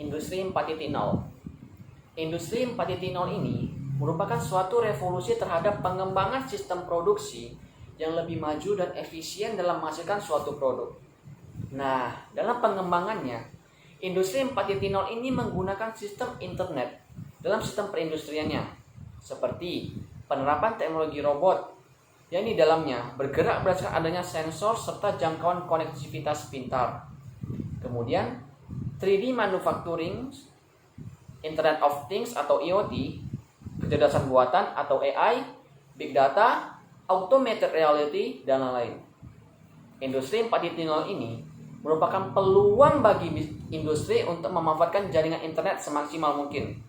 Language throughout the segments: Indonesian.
Industri 4.0. Industri 4.0 ini merupakan suatu revolusi terhadap pengembangan sistem produksi yang lebih maju dan efisien dalam menghasilkan suatu produk. Nah, dalam pengembangannya, Industri 4.0 ini menggunakan sistem internet dalam sistem perindustriannya, seperti penerapan teknologi robot yang di dalamnya bergerak berdasarkan adanya sensor serta jangkauan konektivitas pintar. Kemudian 3D manufacturing, Internet of Things atau IoT, kecerdasan buatan atau AI, big data, augmented reality, dan lain-lain. Industri 4.0 ini merupakan peluang bagi industri untuk memanfaatkan jaringan internet semaksimal mungkin.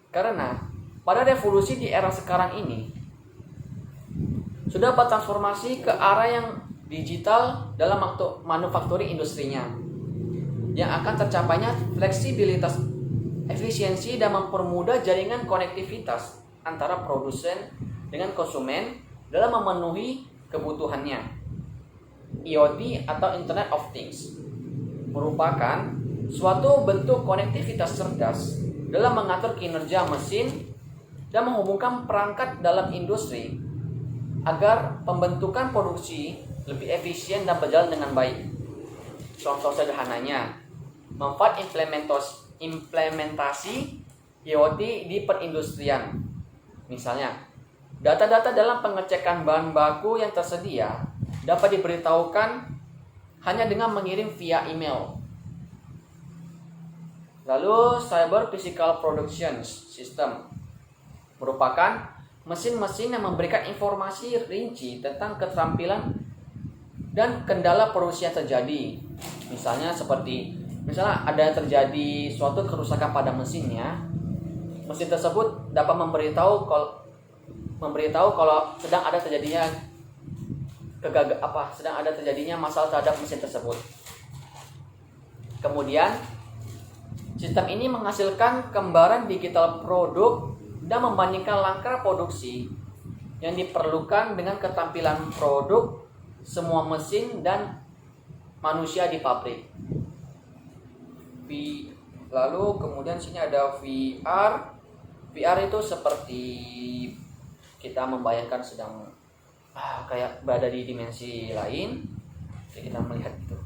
Karena pada revolusi di era sekarang ini sudah bertransformasi ke arah yang digital dalam manufacturing industrinya, yang akan tercapainya fleksibilitas, efisiensi, dan mempermudah jaringan konektivitas antara produsen dengan konsumen dalam memenuhi kebutuhannya. IoT atau Internet of Things merupakan suatu bentuk konektivitas cerdas dalam mengatur kinerja mesin dan menghubungkan perangkat dalam industri agar pembentukan produksi lebih efisien dan berjalan dengan baik. Contoh sederhananya, manfaat implementasi IoT di perindustrian. Misalnya, data-data dalam pengecekan bahan baku yang tersedia dapat diberitahukan hanya dengan mengirim via email. Lalu, Cyber Physical Production System merupakan mesin-mesin yang memberikan informasi rinci tentang keterampilan dan kendala produksi yang terjadi. Misalnya ada terjadi suatu kerusakan pada mesinnya, mesin tersebut dapat memberitahu kalau sedang ada terjadinya masalah terhadap mesin tersebut. Kemudian sistem ini menghasilkan gambaran digital produk dan membandingkan langkah produksi yang diperlukan dengan ketampilan produk semua mesin dan manusia di pabrik. Lalu kemudian sini ada VR. VR itu seperti kita membayangkan sedang kayak berada di dimensi lain, kita melihat itu.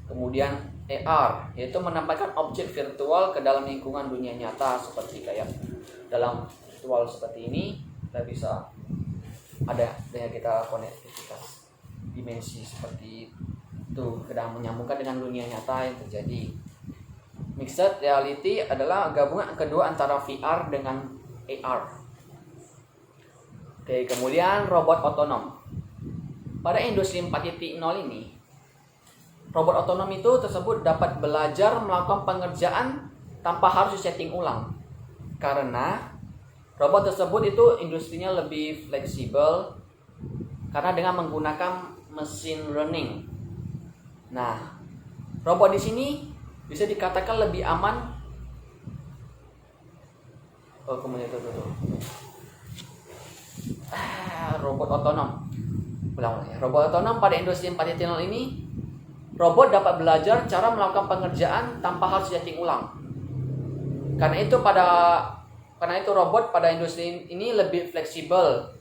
Kemudian AR, yaitu menampilkan objek virtual ke dalam lingkungan dunia nyata, seperti kayak dalam virtual seperti ini, kita bisa ada dengan kita konektivitas dimensi seperti itu, sedang menyambungkan dengan dunia nyata yang terjadi. Mixed reality adalah gabungan kedua antara VR dengan AR. Oke, kemudian robot otonom. Pada industri 4.0 ini, robot otonom tersebut dapat belajar melakukan pengerjaan tanpa harus disetting ulang. Karena robot tersebut industrinya lebih fleksibel karena dengan menggunakan machine learning. Nah, robot di sini bisa dikatakan lebih aman. Kemudian robot otonom. Robot otonom pada industri 4.0 ini, robot dapat belajar cara melakukan pengerjaan tanpa harus disetting ulang. Karena itu robot pada industri ini lebih fleksibel,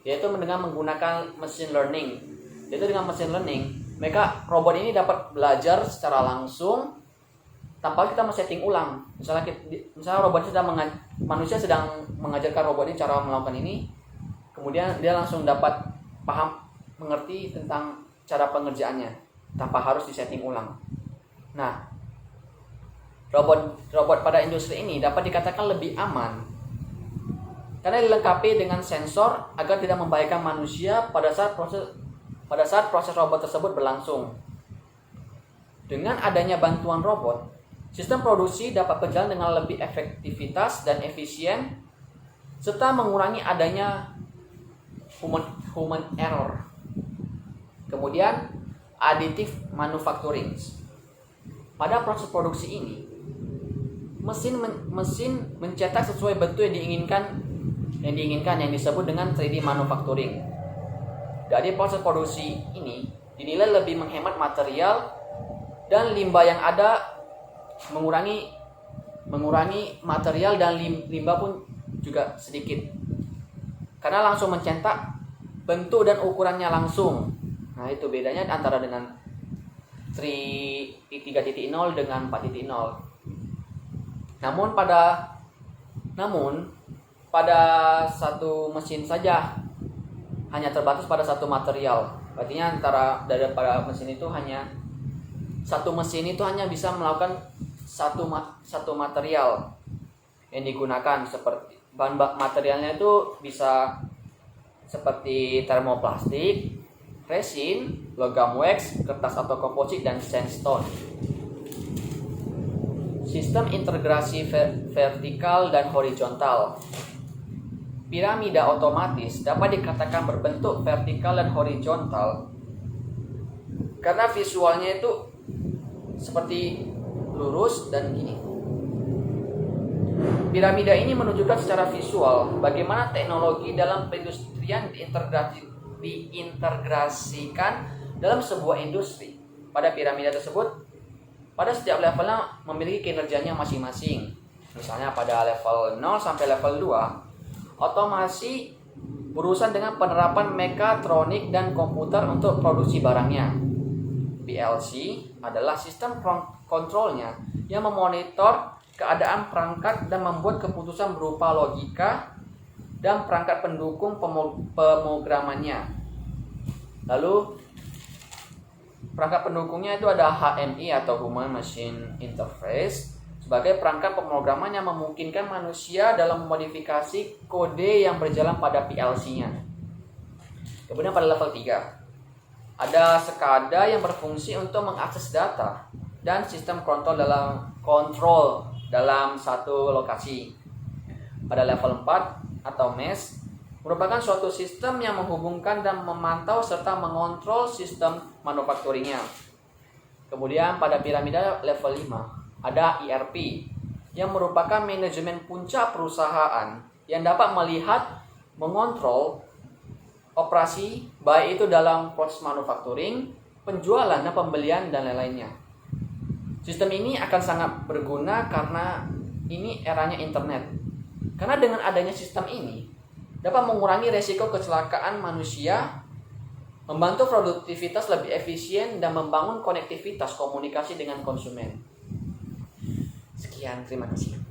yaitu dengan menggunakan machine learning. Yaitu dengan machine learning, robot ini dapat belajar secara langsung tanpa kita men-setting ulang. Misalnya manusia sedang mengajarkan robot ini cara melakukan ini, kemudian dia langsung dapat mengerti tentang cara pengerjaannya tanpa harus disetting ulang. Nah, robot pada industri ini dapat dikatakan lebih aman karena dilengkapi dengan sensor agar tidak membahayakan manusia pada saat proses robot tersebut berlangsung. Dengan adanya bantuan robot, sistem produksi dapat berjalan dengan lebih efektivitas dan efisien serta mengurangi adanya human error. Kemudian additive manufacturing. Pada proses produksi ini, mesin mencetak sesuai bentuk yang diinginkan yang disebut dengan 3D manufacturing. Dari proses produksi ini dinilai lebih menghemat material dan limbah yang ada mengurangi material dan limbah pun juga sedikit. Karena langsung mencetak bentuk dan ukurannya langsung. Nah, itu bedanya antara dengan 3.0 dengan 4.0. Namun pada satu mesin saja hanya terbatas pada satu material. Artinya pada mesin itu hanya satu mesin itu hanya bisa melakukan satu material yang digunakan. Seperti bahan materialnya itu bisa seperti termoplastik, resin, logam wax, kertas atau komposit, dan sandstone. Sistem integrasi vertikal dan horizontal. Piramida otomatis dapat dikatakan berbentuk vertikal dan horizontal karena visualnya itu seperti lurus dan gini. Piramida ini menunjukkan secara visual bagaimana teknologi dalam perindustrian diintegrasikan dalam sebuah industri. Pada piramida tersebut, pada setiap levelnya memiliki kinerjanya masing-masing. Misalnya pada level 0 sampai level 2, otomasi berurusan dengan penerapan mekatronik dan komputer untuk produksi barangnya. PLC adalah sistem kontrolnya yang memonitor keadaan perangkat dan membuat keputusan berupa logika dan perangkat pendukung pemrogramannya. Lalu perangkat pendukungnya itu ada HMI atau Human Machine Interface sebagai perangkat pemrograman yang memungkinkan manusia dalam memodifikasi kode yang berjalan pada PLC-nya. Kemudian pada level 3 ada SCADA yang berfungsi untuk mengakses data dan sistem kontrol dalam satu lokasi. Pada level 4 atau MES merupakan suatu sistem yang menghubungkan dan memantau serta mengontrol sistem manufakturingnya. Kemudian pada piramida level 5 ada ERP yang merupakan manajemen puncak perusahaan yang dapat melihat, mengontrol operasi baik itu dalam proses manufakturing, penjualan dan pembelian dan lain-lainnya. Sistem ini akan sangat berguna karena ini eranya internet. Karena dengan adanya sistem ini dapat mengurangi resiko kecelakaan manusia, membantu produktivitas lebih efisien, dan membangun konektivitas komunikasi dengan konsumen. Sekian, terima kasih.